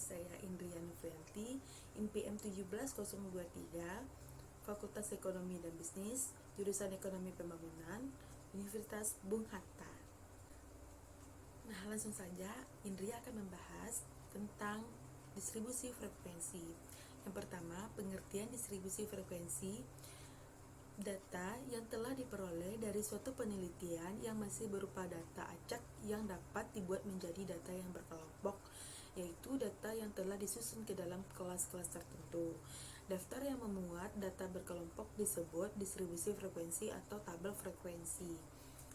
saya Indriya Nufrianti, INPM 17023, Fakultas Ekonomi dan Bisnis, jurusan Ekonomi Pembangunan, Universitas Bung Hatta. Nah, langsung saja Indriya akan membahas tentang distribusi frekuensi. Yang pertama, pengertian distribusi frekuensi: data yang telah diperoleh dari suatu penelitian yang masih berupa data acak yang dapat dibuat menjadi data yang berkelompok, yaitu data yang telah disusun ke dalam kelas-kelas tertentu. Daftar yang memuat data berkelompok disebut distribusi frekuensi atau tabel frekuensi.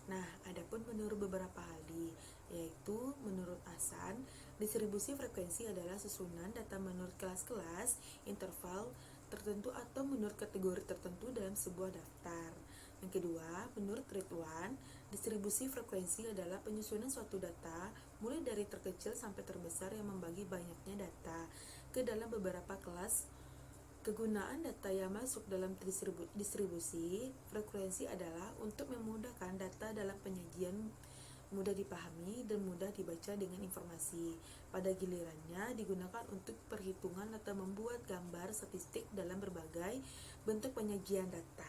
Nah, adapun menurut beberapa ahli, yaitu menurut Hasan, distribusi frekuensi adalah susunan data menurut kelas-kelas, interval tertentu atau menurut kategori tertentu dalam sebuah daftar. Yang kedua, menurut Ridwan, distribusi frekuensi adalah penyusunan suatu data mulai dari terkecil sampai terbesar yang membagi banyaknya data ke dalam beberapa kelas. Kegunaan data yang masuk dalam distribusi frekuensi adalah untuk memudahkan data dalam penyajian, mudah dipahami dan mudah dibaca dengan informasi. Pada gilirannya digunakan untuk perhitungan atau membuat gambar statistik dalam berbagai bentuk penyajian data.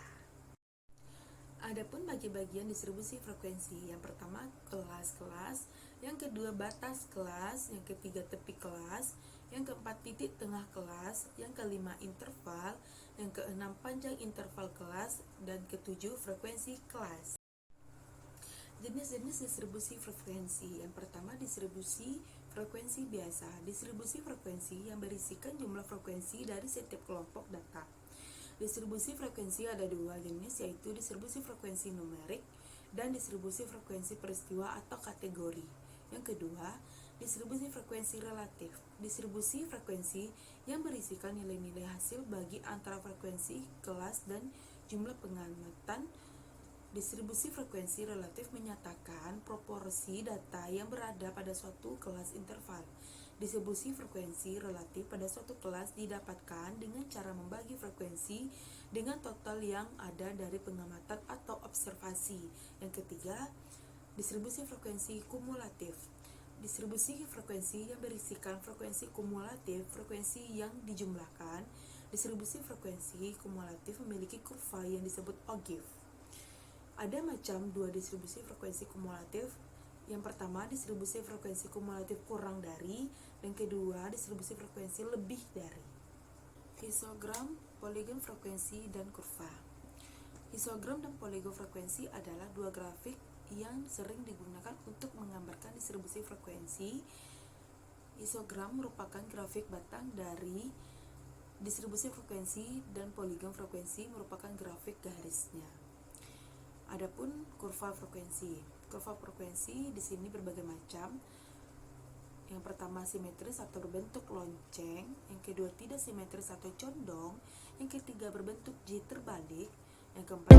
Adapun bagi-bagian distribusi frekuensi, yang pertama kelas-kelas, yang kedua batas kelas, yang ketiga tepi kelas, yang keempat titik tengah kelas, yang kelima interval, yang keenam panjang interval kelas, dan ketujuh frekuensi kelas. Jenis-jenis distribusi frekuensi. Yang pertama, distribusi frekuensi biasa. Distribusi frekuensi yang berisikan jumlah frekuensi dari setiap kelompok data. Distribusi frekuensi ada dua jenis, yaitu distribusi frekuensi numerik dan distribusi frekuensi peristiwa atau kategori. Yang kedua, distribusi frekuensi relatif. Distribusi frekuensi yang berisikan nilai-nilai hasil bagi antara frekuensi, kelas, dan jumlah pengamatan. Distribusi frekuensi relatif menyatakan proporsi data yang berada pada suatu kelas interval. Distribusi frekuensi relatif pada suatu kelas didapatkan dengan cara membagi frekuensi dengan total yang ada dari pengamatan atau observasi. Yang ketiga, distribusi frekuensi kumulatif. Distribusi frekuensi yang berisikan frekuensi kumulatif, frekuensi yang dijumlahkan. Distribusi frekuensi kumulatif memiliki kurva yang disebut ogive. Ada macam dua distribusi frekuensi kumulatif. Yang pertama, distribusi frekuensi kumulatif kurang dari, dan kedua, distribusi frekuensi lebih dari. Histogram, poligon frekuensi, dan kurva. Histogram dan poligon frekuensi adalah dua grafik yang sering digunakan untuk menggambarkan distribusi frekuensi. Histogram merupakan grafik batang dari distribusi frekuensi dan poligon frekuensi merupakan grafik garisnya. Adapun kurva frekuensi. Kurva frekuensi di sini berbagai macam. Yang pertama simetris atau berbentuk lonceng, yang kedua tidak simetris atau condong, yang ketiga berbentuk J terbalik, yang keempat